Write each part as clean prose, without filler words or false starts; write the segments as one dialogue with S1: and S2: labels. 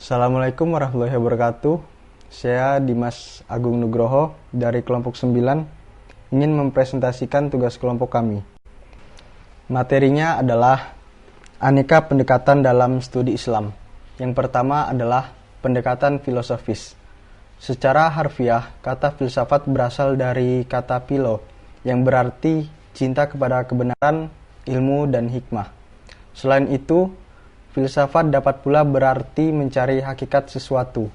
S1: Assalamualaikum warahmatullahi wabarakatuh. Saya Dimas Agung Nugroho dari kelompok 9 ingin mempresentasikan tugas kelompok kami. Materinya adalah aneka pendekatan dalam studi Islam. Yang pertama adalah pendekatan filosofis. Secara harfiah, kata filsafat berasal dari kata philo yang berarti cinta kepada kebenaran, ilmu, dan hikmah. Selain itu, filsafat dapat pula berarti mencari hakikat sesuatu,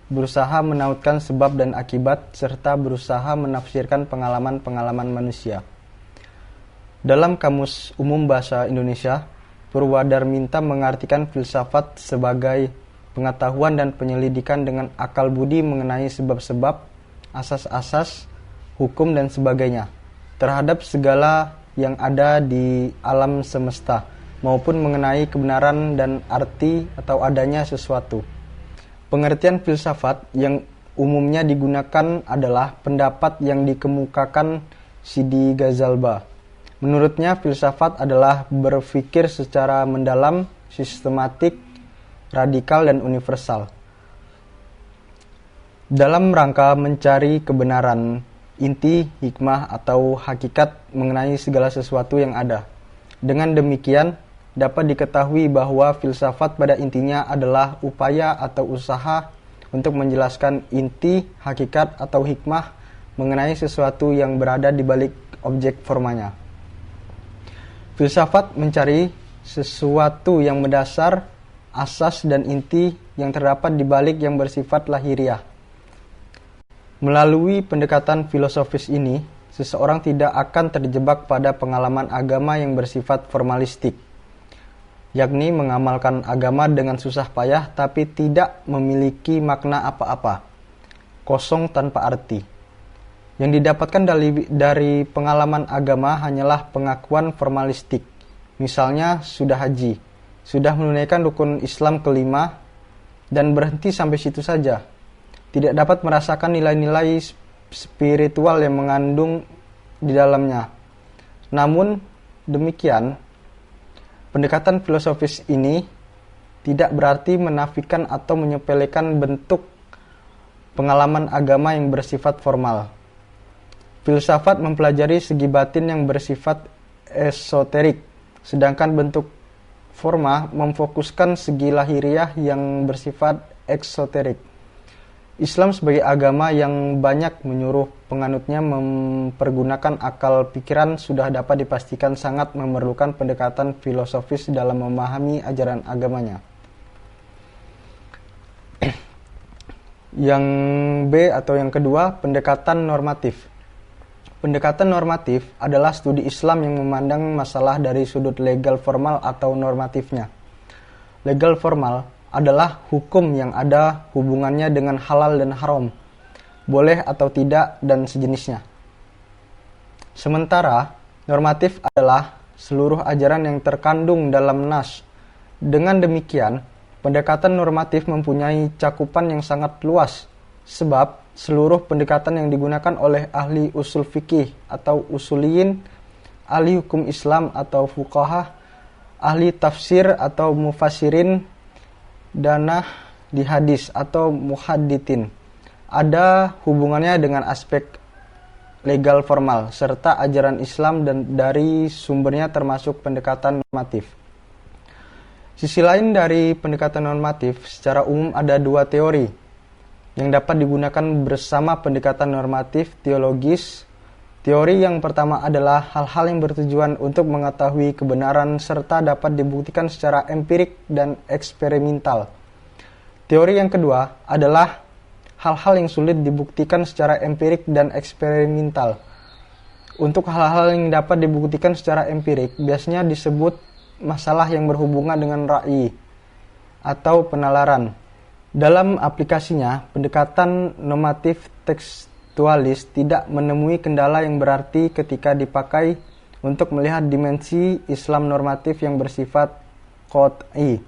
S1: berusaha menautkan sebab dan akibat, serta berusaha menafsirkan pengalaman-pengalaman manusia. Dalam Kamus Umum Bahasa Indonesia, Purwadarminta mengartikan filsafat sebagai pengetahuan dan penyelidikan dengan akal budi mengenai sebab-sebab, asas-asas, hukum, dan sebagainya, terhadap segala yang ada di alam semesta, maupun mengenai kebenaran dan arti atau adanya sesuatu. Pengertian filsafat yang umumnya digunakan adalah pendapat yang dikemukakan Sidi Ghazalba. Menurutnya, filsafat adalah berpikir secara mendalam, sistematik, radikal, dan universal, dalam rangka mencari kebenaran, inti, hikmah, atau hakikat mengenai segala sesuatu yang ada. Dengan demikian, dapat diketahui bahwa filsafat pada intinya adalah upaya atau usaha untuk menjelaskan inti, hakikat, atau hikmah mengenai sesuatu yang berada di balik objek formanya. Filsafat mencari sesuatu yang mendasar, asas, dan inti yang terdapat di balik yang bersifat lahiriah. Melalui pendekatan filosofis ini, seseorang tidak akan terjebak pada pengalaman agama yang bersifat formalistik, yakni mengamalkan agama dengan susah payah tapi tidak memiliki makna apa-apa, kosong tanpa arti. Yang didapatkan dari pengalaman agama hanyalah pengakuan formalistik, misalnya sudah haji, sudah menunaikan rukun Islam kelima, dan berhenti sampai situ saja. Tidak dapat merasakan nilai-nilai spiritual yang mengandung di dalamnya. Namun demikian, pendekatan filosofis ini tidak berarti menafikan atau menyepelekan bentuk pengalaman agama yang bersifat formal. Filsafat mempelajari segi batin yang bersifat esoterik, sedangkan bentuk forma memfokuskan segi lahiriah yang bersifat eksoterik. Islam sebagai agama yang banyak menyuruh penganutnya mempergunakan akal pikiran sudah dapat dipastikan sangat memerlukan pendekatan filosofis dalam memahami ajaran agamanya. Yang B atau yang kedua, pendekatan normatif. Pendekatan normatif adalah studi Islam yang memandang masalah dari sudut legal formal atau normatifnya. Legal formal adalah hukum yang ada hubungannya dengan halal dan haram, boleh atau tidak, dan sejenisnya. Sementara normatif adalah seluruh ajaran yang terkandung dalam nas. Dengan demikian, pendekatan normatif mempunyai cakupan yang sangat luas, sebab seluruh pendekatan yang digunakan oleh ahli usul fikih atau usuliyin, ahli hukum Islam atau fuqaha, ahli tafsir atau mufassirin, danah di hadis atau muhaddithin, ada hubungannya dengan aspek legal formal serta ajaran Islam dan dari sumbernya termasuk pendekatan normatif. Sisi lain dari pendekatan normatif, secara umum ada dua teori yang dapat digunakan bersama pendekatan normatif teologis. Teori yang pertama adalah hal-hal yang bertujuan untuk mengetahui kebenaran serta dapat dibuktikan secara empirik dan eksperimental. Teori yang kedua adalah hal-hal yang sulit dibuktikan secara empirik dan eksperimental. Untuk hal-hal yang dapat dibuktikan secara empirik biasanya disebut masalah yang berhubungan dengan ra'yi atau penalaran. Dalam aplikasinya, pendekatan normatif tekstualis tidak menemui kendala yang berarti ketika dipakai untuk melihat dimensi Islam normatif yang bersifat qat'i.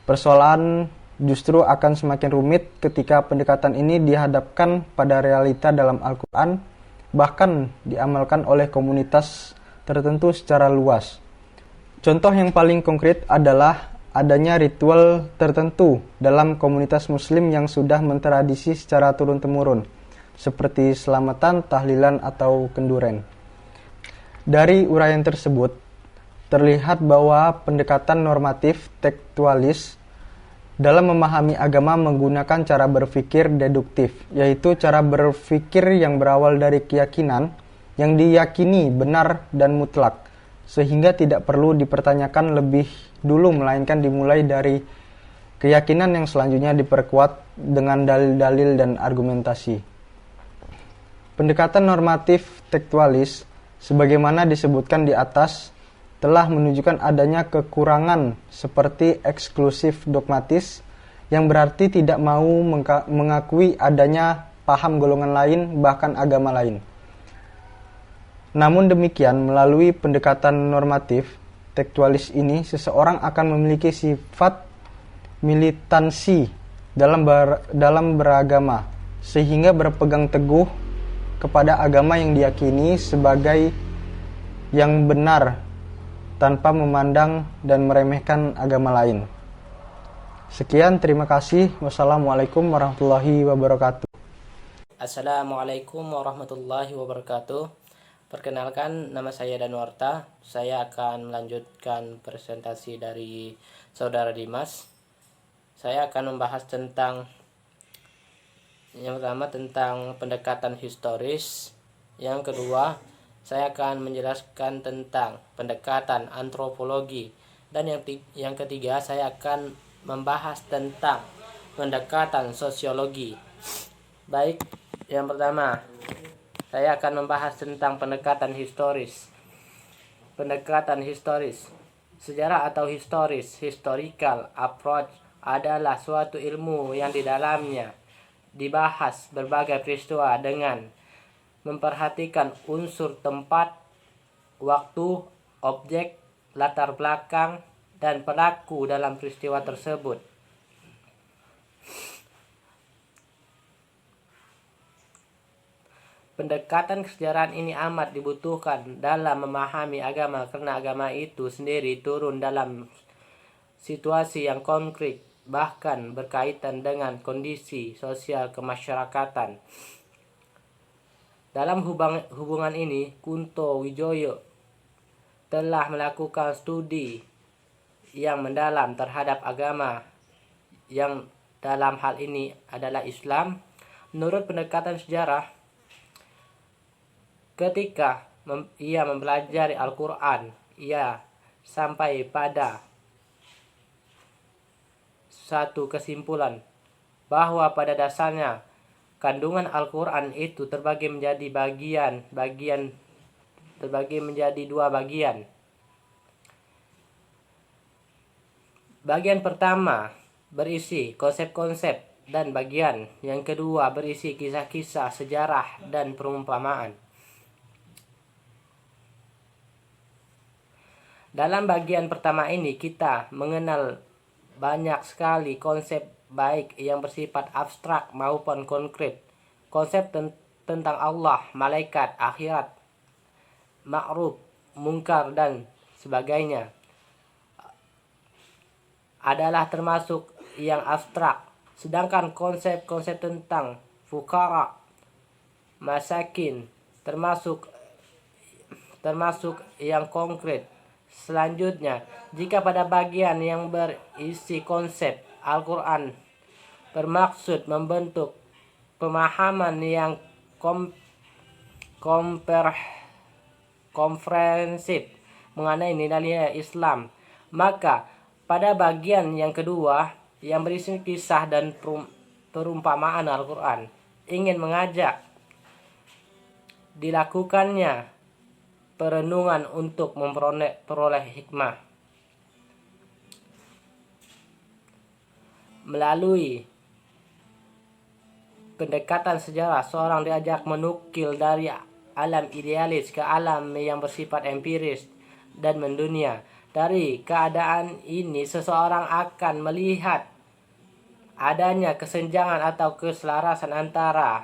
S1: Persoalan justru akan semakin rumit ketika pendekatan ini dihadapkan pada realita dalam Al-Quran, bahkan diamalkan oleh komunitas tertentu secara luas. Contoh yang paling konkret adalah adanya ritual tertentu dalam komunitas muslim yang sudah mentradisi secara turun-temurun, seperti selamatan, tahlilan, atau kenduren. Dari uraian tersebut, terlihat bahwa pendekatan normatif tekstualis dalam memahami agama menggunakan cara berpikir deduktif, yaitu cara berpikir yang berawal dari keyakinan yang diyakini benar dan mutlak, sehingga tidak perlu dipertanyakan lebih dulu, melainkan dimulai dari keyakinan yang selanjutnya diperkuat dengan dalil-dalil dan argumentasi. Pendekatan normatif tekstualis, sebagaimana disebutkan di atas, telah menunjukkan adanya kekurangan seperti eksklusif dogmatis, yang berarti tidak mau mengakui adanya paham golongan lain, bahkan agama lain. Namun demikian, melalui pendekatan normatif tekstualis ini, seseorang akan memiliki sifat militansi dalam beragama, sehingga berpegang teguh kepada agama yang diyakini sebagai yang benar, tanpa memandang dan meremehkan agama lain. Sekian, terima kasih. Wassalamualaikum warahmatullahi wabarakatuh.
S2: Assalamualaikum warahmatullahi wabarakatuh. Perkenalkan, nama saya Danuarta. Saya akan melanjutkan presentasi dari Saudara Dimas. Saya akan membahas tentang yang pertama tentang pendekatan historis. Yang kedua, saya akan menjelaskan tentang pendekatan antropologi. Dan yang ketiga, saya akan membahas tentang pendekatan sosiologi. Baik, yang pertama, saya akan membahas tentang pendekatan historis. Pendekatan historis. Sejarah atau historical approach adalah suatu ilmu yang di dalamnya dibahas berbagai peristiwa dengan memperhatikan unsur tempat, waktu, objek, latar belakang, dan pelaku dalam peristiwa tersebut. Pendekatan kesejarahan ini amat dibutuhkan dalam memahami agama, karena agama itu sendiri turun dalam situasi yang konkret, bahkan berkaitan dengan kondisi sosial kemasyarakatan. Dalam hubungan ini, Kunto Wijoyo telah melakukan studi yang mendalam terhadap agama, yang dalam hal ini adalah Islam. Menurut pendekatan sejarah, ketika ia mempelajari Al-Quran, ia sampai pada satu kesimpulan bahwa pada dasarnya kandungan Al-Quran itu terbagi menjadi dua bagian. Bagian pertama berisi konsep-konsep dan bagian yang kedua berisi kisah-kisah sejarah dan perumpamaan. Dalam bagian pertama ini kita mengenal banyak sekali konsep, baik yang bersifat abstrak maupun konkret. Konsep tentang Allah, malaikat, akhirat, ma'ruf, mungkar, dan sebagainya adalah termasuk yang abstrak. Sedangkan konsep-konsep tentang fukara, masakin termasuk yang konkret. Selanjutnya, jika pada bagian yang berisi konsep, Al-Quran bermaksud membentuk pemahaman yang komprehensif mengenai nilai Islam, maka pada bagian yang kedua yang berisi kisah dan perumpamaan Al-Quran ingin mengajak dilakukannya perenungan untuk memperoleh hikmah. Melalui pendekatan sejarah, seorang diajak menukil dari alam idealis ke alam yang bersifat empiris dan mendunia. Dari keadaan ini, seseorang akan melihat adanya kesenjangan atau keselarasan antara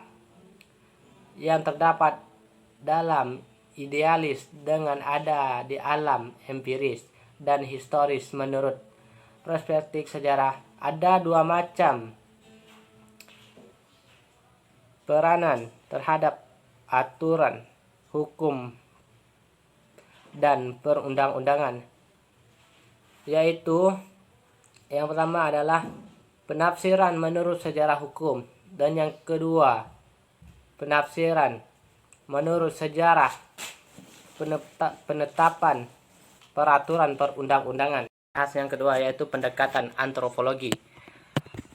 S2: yang terdapat dalam idealis dengan ada di alam empiris dan historis menurut perspektif sejarah, ada dua macam peranan terhadap aturan hukum dan perundang-undangan, yaitu yang pertama adalah penafsiran menurut sejarah hukum, dan yang kedua penafsiran menurut sejarah penetapan peraturan perundang-undangan. Yang kedua yaitu pendekatan antropologi.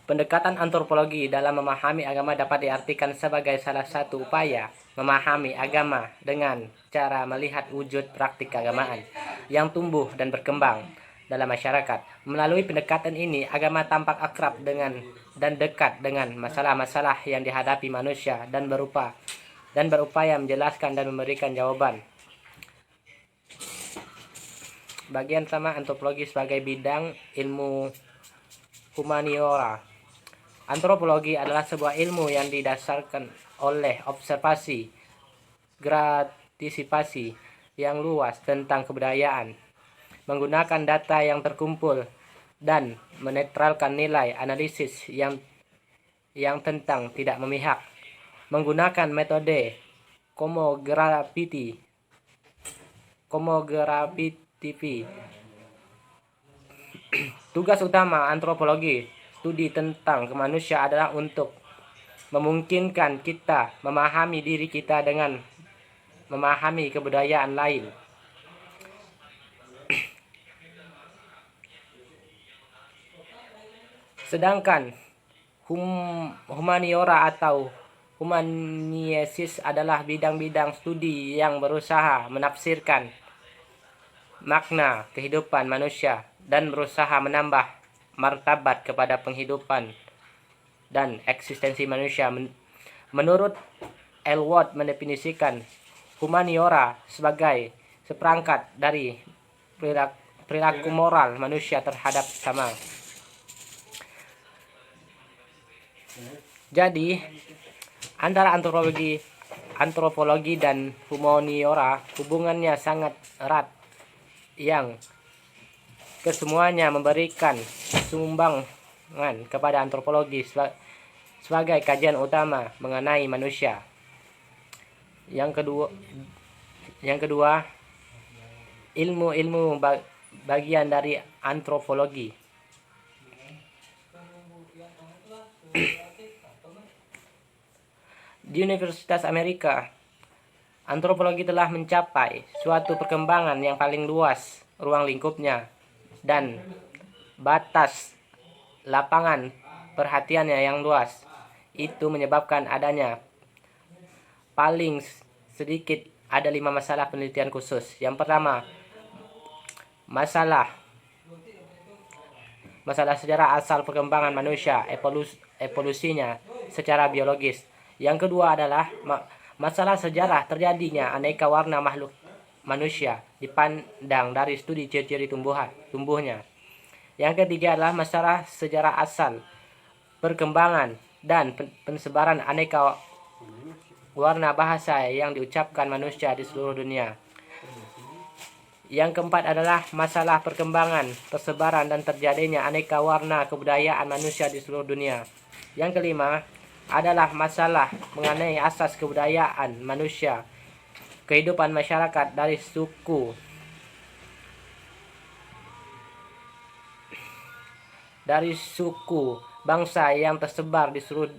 S2: Pendekatan antropologi dalam memahami agama dapat diartikan sebagai salah satu upaya memahami agama dengan cara melihat wujud praktik keagamaan yang tumbuh dan berkembang dalam masyarakat. Melalui pendekatan ini, agama tampak akrab dengan dan dekat dengan masalah-masalah yang dihadapi manusia dan berupaya menjelaskan dan memberikan jawaban. Bagian sama antropologi sebagai bidang ilmu humaniora. Antropologi adalah sebuah ilmu yang didasarkan oleh observasi gratisipasi yang luas tentang kebudayaan, menggunakan data yang terkumpul dan menetralkan nilai analisis yang tentang tidak memihak, menggunakan metode komografi. Tugas utama antropologi studi tentang manusia adalah untuk memungkinkan kita memahami diri kita dengan memahami kebudayaan lain. Sedangkan humaniora atau humaniesis adalah bidang-bidang studi yang berusaha menafsirkan makna kehidupan manusia dan berusaha menambah martabat kepada penghidupan dan eksistensi manusia. Menurut Elwood mendefinisikan humaniora sebagai seperangkat dari perilaku moral manusia terhadap sama. Jadi, antara antropologi dan humaniora hubungannya sangat erat, yang kesemuanya memberikan sumbangan kepada antropologi sebagai kajian utama mengenai manusia. Yang kedua, ilmu-ilmu bagian dari antropologi. Di Universitas Amerika, antropologi telah mencapai suatu perkembangan yang paling luas ruang lingkupnya dan batas lapangan perhatiannya yang luas. Itu menyebabkan adanya paling sedikit ada 5 masalah penelitian khusus. Yang pertama, masalah sejarah asal perkembangan manusia, evolusinya secara biologis. Yang kedua adalah masalah sejarah terjadinya aneka warna makhluk manusia dipandang dari studi ciri-ciri tumbuhnya. Yang ketiga adalah masalah sejarah asal perkembangan dan pensebaran aneka warna bahasa yang diucapkan manusia di seluruh dunia. Yang keempat adalah masalah perkembangan, persebaran dan terjadinya aneka warna kebudayaan manusia di seluruh dunia. Yang kelima adalah masalah mengenai asas kebudayaan manusia, kehidupan masyarakat dari suku bangsa yang tersebar di seluruh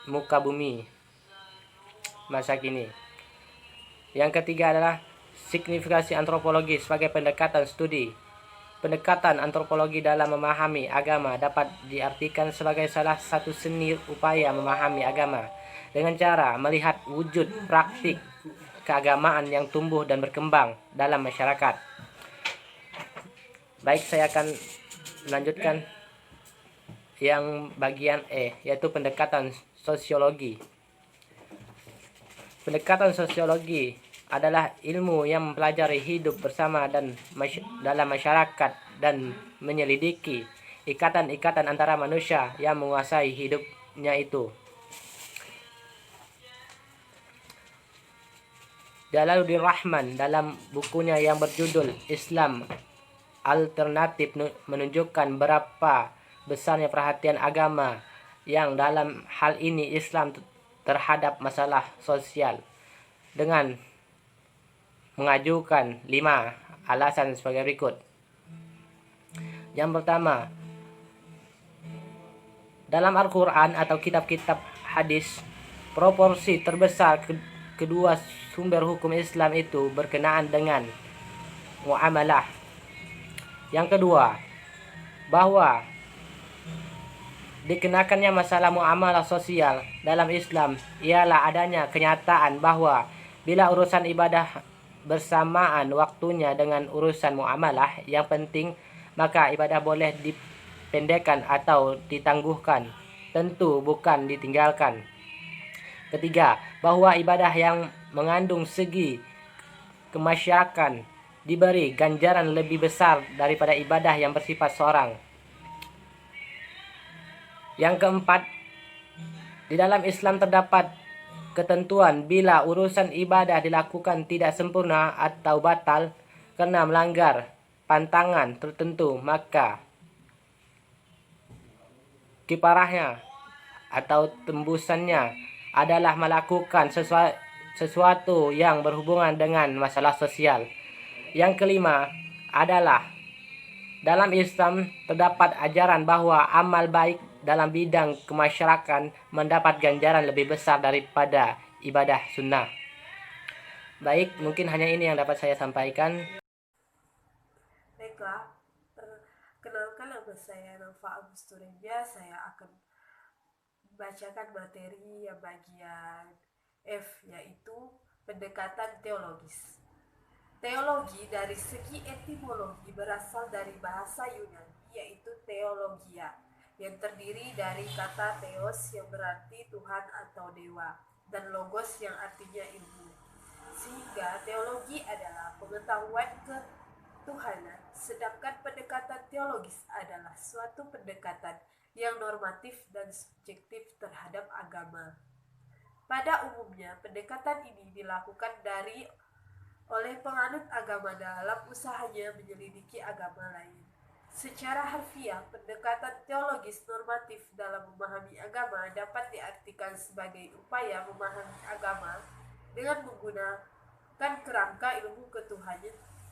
S2: muka bumi masa kini. Yang ketiga adalah signifikasi antropologi sebagai pendekatan studi. Pendekatan antropologi dalam memahami agama dapat diartikan sebagai salah satu seni upaya memahami agama dengan cara melihat wujud praktik keagamaan yang tumbuh dan berkembang dalam masyarakat. Baik, saya akan melanjutkan yang bagian E, yaitu pendekatan sosiologi. Pendekatan sosiologi adalah ilmu yang mempelajari hidup bersama dan dalam masyarakat dan menyelidiki ikatan-ikatan antara manusia yang menguasai hidupnya itu. Jalaluddin Rahman dalam bukunya yang berjudul Islam alternatif menunjukkan berapa besarnya perhatian agama yang dalam hal ini Islam terhadap masalah sosial dengan mengajukan 5 alasan sebagai berikut. Yang pertama, dalam Al-Quran atau kitab-kitab hadis, proporsi terbesar kedua sumber hukum Islam itu berkenaan dengan muamalah. Yang kedua, bahwa dikenakannya masalah muamalah sosial dalam Islam ialah adanya kenyataan bahwa bila urusan ibadah bersamaan waktunya dengan urusan muamalah yang penting, maka ibadah boleh dipendekkan atau ditangguhkan, tentu bukan ditinggalkan. Ketiga, bahwa ibadah yang mengandung segi kemasyarakatan diberi ganjaran lebih besar daripada ibadah yang bersifat seorang. Yang keempat, di dalam Islam terdapat ketentuan bila urusan ibadah dilakukan tidak sempurna atau batal karena melanggar pantangan tertentu, maka kiparahnya atau tembusannya adalah melakukan sesuatu yang berhubungan dengan masalah sosial. Yang kelima adalah dalam Islam terdapat ajaran bahwa amal baik dalam bidang kemasyarakatan mendapat ganjaran lebih besar daripada ibadah sunnah. Baik, mungkin hanya ini yang dapat saya sampaikan.
S3: Baiklah, perkenalkan nama saya Nova Agusturenja. Saya akan membacakan materi yang bagian F, yaitu pendekatan teologis. Teologi dari segi etimologi berasal dari bahasa Yunani, yaitu theologia, yang terdiri dari kata theos yang berarti Tuhan atau dewa, dan logos yang artinya ilmu. Sehingga teologi adalah pengetahuan ketuhanan, sedangkan pendekatan teologis adalah suatu pendekatan yang normatif dan subjektif terhadap agama. Pada umumnya, pendekatan ini dilakukan oleh penganut agama dalam usahanya menyelidiki agama lain. Secara harfiah, pendekatan teologis normatif dalam memahami agama dapat diartikan sebagai upaya memahami agama dengan menggunakan kerangka ilmu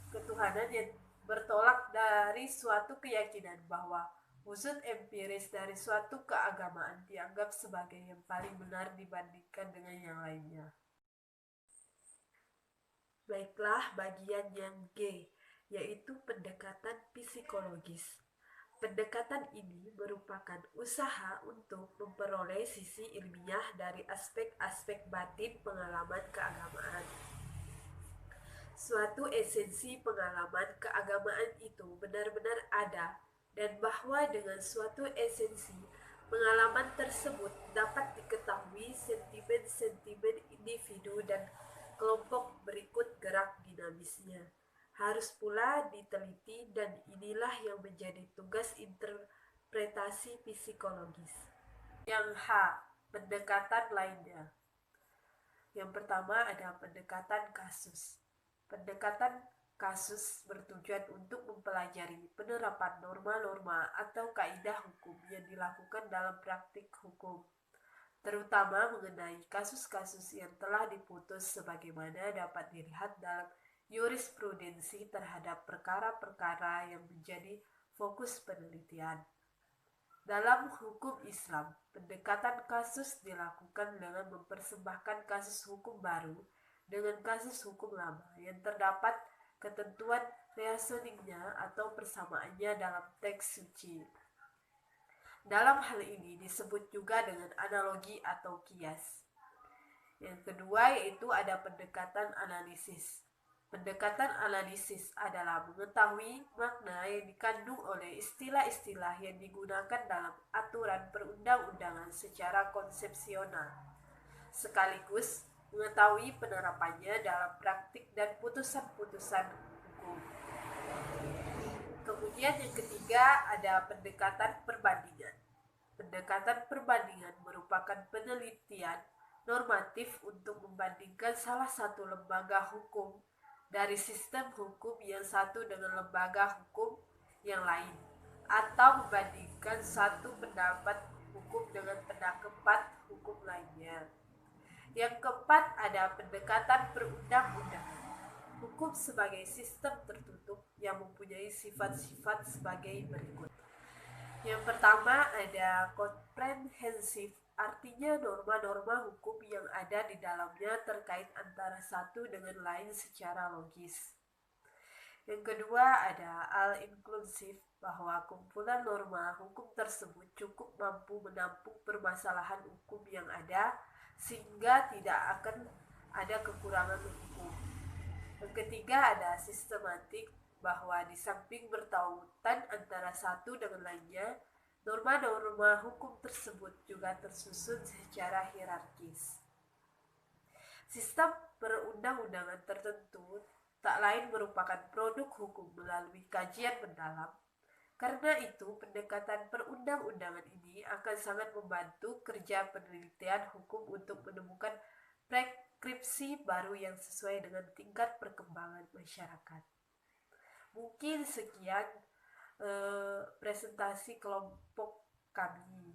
S3: ketuhanan yang bertolak dari suatu keyakinan bahwa wujud empiris dari suatu keagamaan dianggap sebagai yang paling benar dibandingkan dengan yang lainnya. Baiklah, bagian yang G, yaitu pendekatan psikologis. Pendekatan ini merupakan usaha untuk memperoleh sisi ilmiah dari aspek-aspek batin pengalaman keagamaan. Suatu esensi pengalaman keagamaan itu benar-benar ada, dan bahwa dengan suatu esensi pengalaman tersebut dapat diketahui sentimen-sentimen individu dan kelompok berikut gerak dinamisnya. Harus pula diteliti, dan inilah yang menjadi tugas interpretasi psikologis. Yang H, pendekatan lainnya. Yang pertama ada pendekatan kasus. Pendekatan kasus bertujuan untuk mempelajari penerapan norma-norma atau kaidah hukum yang dilakukan dalam praktik hukum, terutama mengenai kasus-kasus yang telah diputus sebagaimana dapat dilihat dalam jurisprudensi terhadap perkara-perkara yang menjadi fokus penelitian. Dalam hukum Islam, pendekatan kasus dilakukan dengan mempersembahkan kasus hukum baru dengan kasus hukum lama yang terdapat ketentuan reasoningnya atau persamaannya dalam teks suci. Dalam hal ini disebut juga dengan analogi atau kias. Yang kedua yaitu ada pendekatan analisis. Pendekatan analisis adalah mengetahui makna yang dikandung oleh istilah-istilah yang digunakan dalam aturan perundang-undangan secara konsepsional, sekaligus mengetahui penerapannya dalam praktik dan putusan-putusan hukum. Kemudian yang ketiga ada pendekatan perbandingan. Pendekatan perbandingan merupakan penelitian normatif untuk membandingkan salah satu lembaga hukum dari sistem hukum yang satu dengan lembaga hukum yang lain, atau membandingkan satu pendapat hukum dengan pendapat hukum lainnya. Yang keempat ada pendekatan perundang-undangan. Hukum sebagai sistem tertutup yang mempunyai sifat-sifat sebagai berikut. Yang pertama ada komprehensif, artinya norma-norma hukum yang ada di dalamnya terkait antara satu dengan lain secara logis. Yang kedua ada al-inklusif, bahwa kumpulan norma hukum tersebut cukup mampu menampung permasalahan hukum yang ada sehingga tidak akan ada kekurangan hukum. Yang ketiga ada sistematik, bahwa di samping bertautan antara satu dengan lainnya, norma-norma hukum tersebut juga tersusun secara hierarkis. Sistem perundang-undangan tertentu tak lain merupakan produk hukum melalui kajian mendalam. Karena itu, pendekatan perundang-undangan ini akan sangat membantu kerja penelitian hukum untuk menemukan preskripsi baru yang sesuai dengan tingkat perkembangan masyarakat. Mungkin sekian presentasi kelompok kami.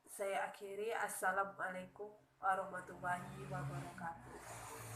S3: Saya akhiri. Assalamualaikum warahmatullahi wabarakatuh.